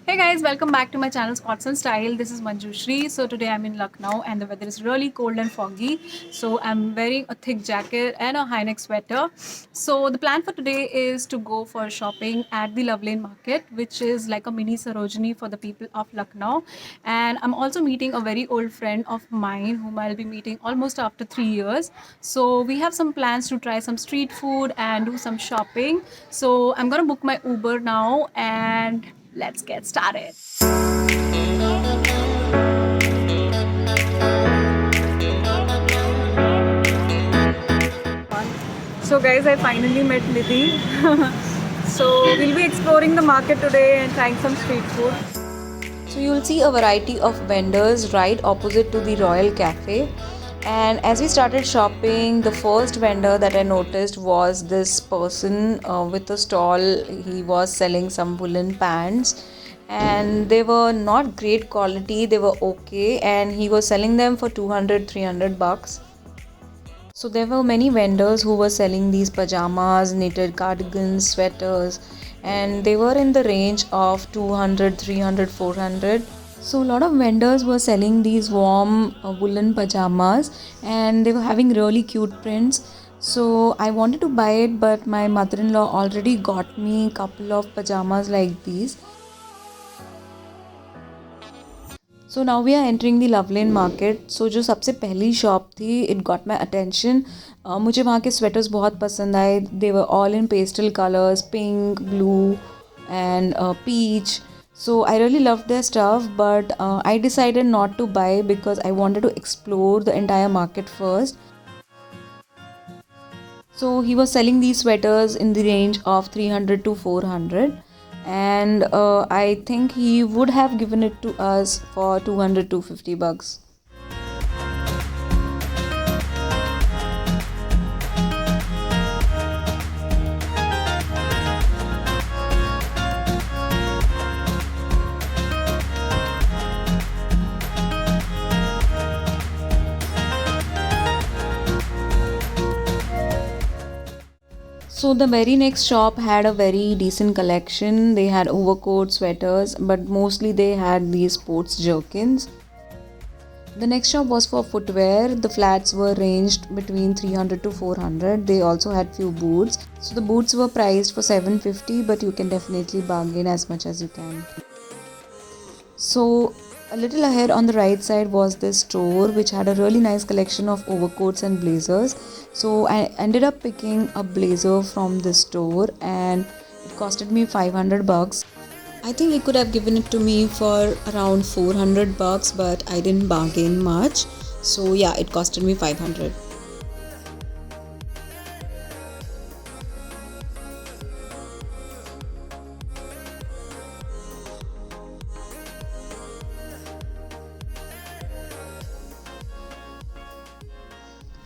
Hey guys, welcome back to my channel Spots and Style. This is Manjushri. So today I'm in Lucknow and the weather is really cold and foggy. So I'm wearing a thick jacket and a high neck sweater. So the plan for today is to go for shopping at the Love Lane Market, which is like a mini Sarojini for the people of Lucknow. And I'm also meeting a very old friend of mine whom I'll be meeting almost after 3 years. So we have some plans to try some street food and do some shopping. So I'm gonna book my Uber now and let's get started. So guys, I finally met Nidhi. So we'll be exploring the market today and trying some street food. So you'll see a variety of vendors right opposite to the Royal Cafe. And as we started shopping, the first vendor that I noticed was this person with a stall. He was selling some woolen pants and they were not great quality, they were okay, and he was selling them for 200-300 bucks. So there were many vendors who were selling these pajamas, knitted cardigans, sweaters, and they were in the range of 200, 300, 400. So a lot of vendors were selling these warm woolen pajamas and they were having really cute prints. So I wanted to buy it, but my mother-in-law already got me a couple of pajamas like these. So now we are entering the Lovelane market. सो जो सबसे पहली shop थी, it got my attention. मुझे वहाँ के sweaters बहुत पसंद आए. They were all in pastel colours, pink, blue and peach. So I really loved their stuff, but I decided not to buy because I wanted to explore the entire market first. So he was selling these sweaters in the range of 300 to 400, and I think he would have given it to us for 200 to 50 bucks. So the very next shop had a very decent collection. They had overcoats, sweaters, but mostly they had these sports jerkins. The next shop was for footwear. The flats were ranged between 300 to 400. They also had few boots. So the boots were priced for 750, but you can definitely bargain as much as you can. So a little ahead on the right side was this store which had a really nice collection of overcoats and blazers. So I ended up picking a blazer from this store and it costed me 500 bucks. I think he could have given it to me for around 400 bucks, but I didn't bargain much. So yeah, it costed me 500.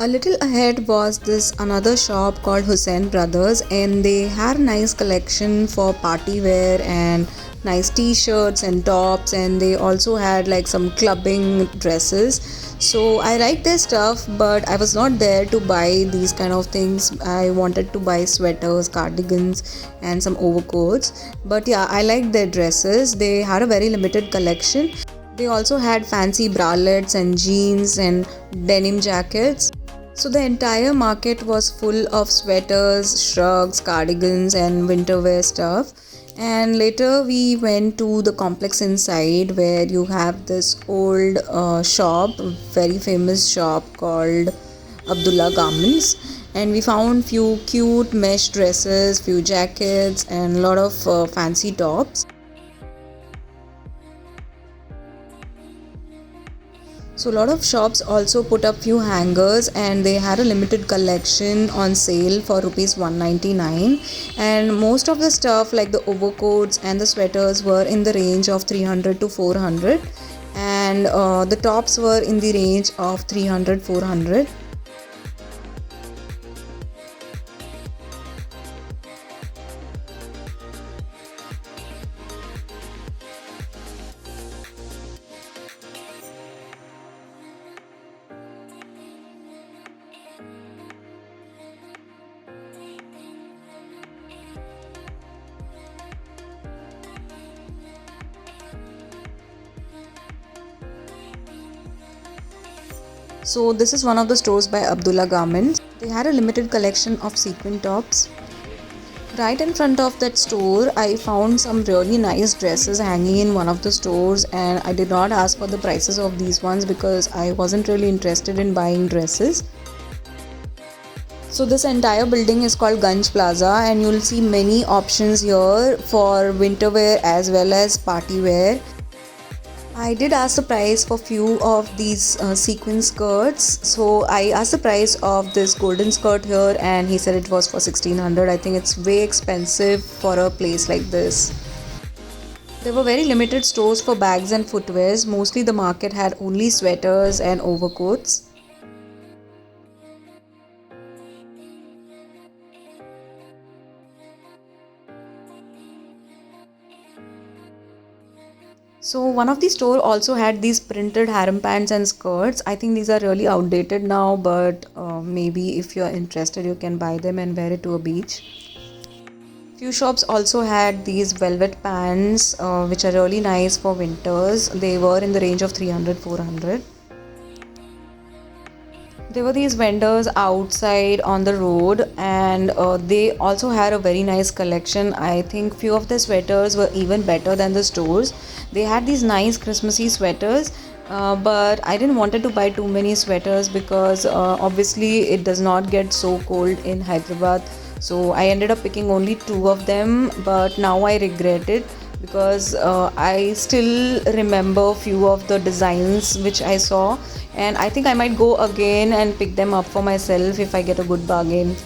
A little ahead was this another shop called Hussain Brothers, and they had nice collection for party wear and nice t-shirts and tops, and they also had like some clubbing dresses. So I liked their stuff, but I was not there to buy these kind of things. I wanted to buy sweaters, cardigans and some overcoats. But yeah, I liked their dresses. They had a very limited collection. They also had fancy bralettes and jeans and denim jackets. So the entire market was full of sweaters, shrugs, cardigans and winter wear stuff. And later we went to the complex inside where you have this old shop, very famous shop called Abdullah Garments. And we found few cute mesh dresses, few jackets and a lot of fancy tops. So a lot of shops also put up few hangers and they had a limited collection on sale for rupees 199, and most of the stuff like the overcoats and the sweaters were in the range of 300 to 400, and the tops were in the range of 300-400. So this is one of the stores by Abdullah Garments. They had a limited collection of sequin tops. Right in front of that store, I found some really nice dresses hanging in one of the stores, and I did not ask for the prices of these ones because I wasn't really interested in buying dresses. So this entire building is called Ganj Plaza, and you'll see many options here for winter wear as well as party wear. I did ask the price for few of these sequin skirts. So I asked the price of this golden skirt here, and he said it was for 1600. I think it's way expensive for a place like this. There were very limited stores for bags and footwears. Mostly the market had only sweaters and overcoats. So one of the store also had these printed harem pants and skirts. I think these are really outdated now, but maybe if you're interested, you can buy them and wear it to a beach. Few shops also had these velvet pants, which are really nice for winters. They were in the range of 300-400. There were these vendors outside on the road, and they also had a very nice collection. I think few of the sweaters were even better than the stores. They had these nice Christmassy sweaters, but I didn't wanted to buy too many sweaters because obviously it does not get so cold in Hyderabad. So I ended up picking only two of them, but now I regret it because I still remember few of the designs which I saw, and I think I might go again and pick them up for myself if I get a good bargain.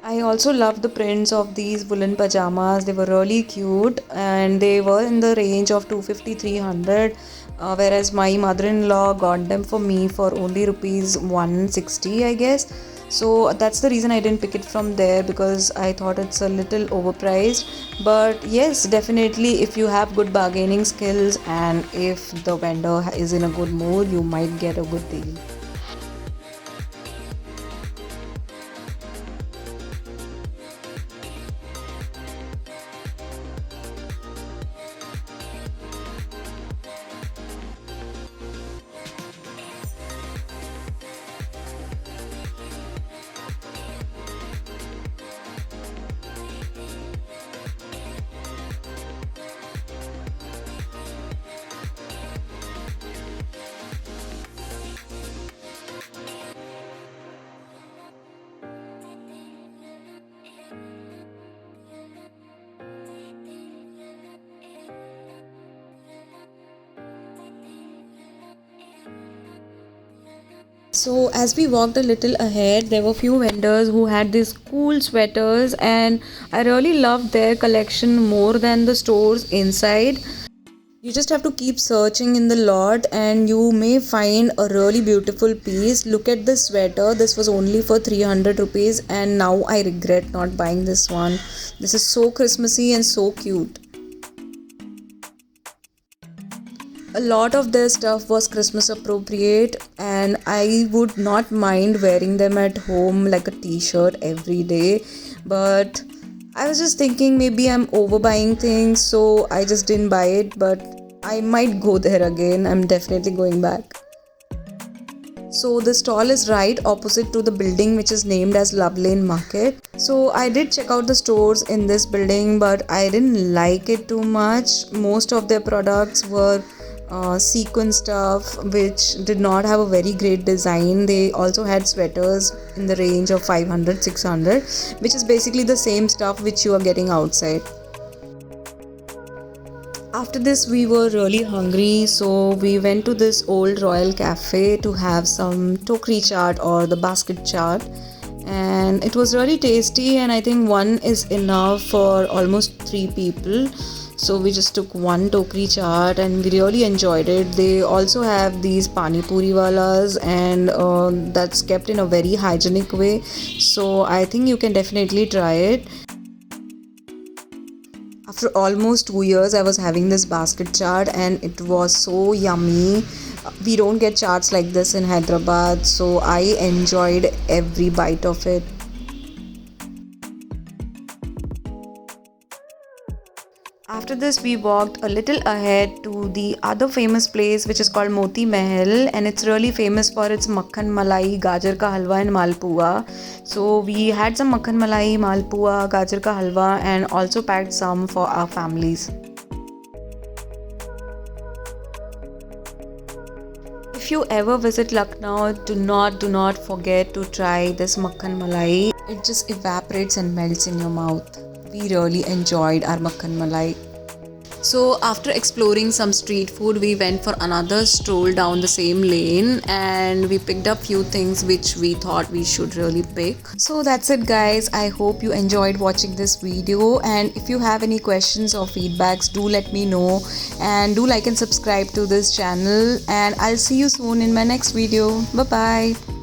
I also love the prints of these woolen pajamas. They were really cute, and they were in the range of 250-300, whereas my mother-in-law got them for me for only rupees 160, I guess. So that's the reason I didn't pick it from there, because I thought it's a little overpriced. But yes, definitely if you have good bargaining skills and if the vendor is in a good mood, you might get a good deal. So as we walked a little ahead, there were few vendors who had these cool sweaters, and I really loved their collection more than the stores inside. You just have to keep searching in the lot and you may find a really beautiful piece. Look at this sweater. This was only for 300 rupees, and now I regret not buying this one. This is so Christmassy and so cute. A lot of their stuff was Christmas appropriate, and I would not mind wearing them at home like a t-shirt every day. But I was just thinking maybe I'm overbuying things, so I just didn't buy it. But I might go there again. I'm definitely going back. So the stall is right opposite to the building which is named as Love Lane Market. So I did check out the stores in this building, but I didn't like it too much. Most of their products were sequin stuff which did not have a very great design. They also had sweaters in the range of 500-600, which is basically the same stuff which you are getting outside. After this we were really hungry, so we went to this old royal cafe to have some tokri chaat or the basket chaat, and it was really tasty, and I think one is enough for almost 3 people. So we just took one tokri chaat and we really enjoyed it. They also have these pani puri walas, and that's kept in a very hygienic way, so I think you can definitely try it. After almost 2 years I was having this basket chaat and it was so yummy. We don't get chaats like this in Hyderabad, so I enjoyed every bite of it. After this, we walked a little ahead to the other famous place, which is called Moti Mahal, and it's really famous for its makhan malai, gajar ka halwa, and malpua. So we had some makhan malai, malpua, gajar ka halwa, and also packed some for our families. If you ever visit Lucknow, do not forget to try this makhan malai. It just evaporates and melts in your mouth. We really enjoyed our makhan malai. So after exploring some street food, we went for another stroll down the same lane and we picked up few things which we thought we should really pick. So that's it guys. I hope you enjoyed watching this video, and if you have any questions or feedbacks, do let me know, and do like and subscribe to this channel, and I'll see you soon in my next video. Bye bye.